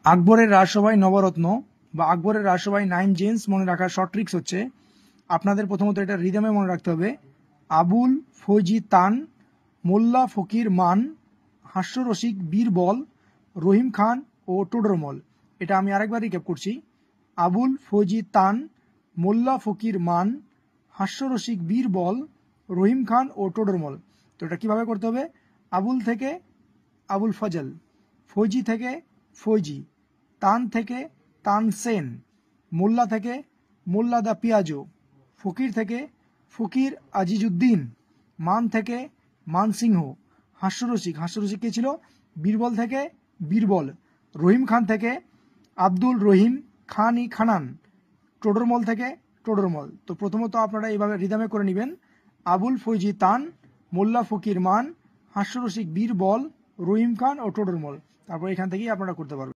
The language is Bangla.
আকবরের রাজসভায় নবরত্ন বা আকবরের রাজসভায় 9 জেন্টস মনে রাখার শর্ট ট্রিক্স হচ্ছে, আপনাদের প্রথমত এটা রিদমে মনে রাখতে হবে। আবুল ফৌজি তান, মোল্লা ফকির মান, হাস্যরসিক বীরবল, রহিম খান ও টোডরমল। এটা আমি আরেকবার রিক্যাপ করছি। আবুল ফৌজি তান, মোল্লা ফকির মান, হাস্যরসিক বীরবল, রহিম খান ও টোডরমল। তো এটা কীভাবে করতে হবে? আবুল থেকে আবুল ফজল, ফৌজি থেকে ফৌজি, তান থেকে তানসেন, মোল্লা থেকে মোল্লা দা পিয়াজো, ফকির থেকে ফকির আজিজুদ্দিন, মান থেকে মানসিংহ, হাস্যরসিক কে ছিল? বীরবল থেকে বীরবল, রহিম খান থেকে আব্দুল রহিম খান-ই খানান, টোডরমল থেকে টোডরমল। তো প্রথমত আপনারা এইভাবে রিদমে করে নেবেন। আবুল ফৌজি তান, মোল্লা ফকির মান, হাস্যরসিক বীরবল, রহিম খান ও টোডরমল। তারপর এখান থেকেই আপনারা করতে পারবেন।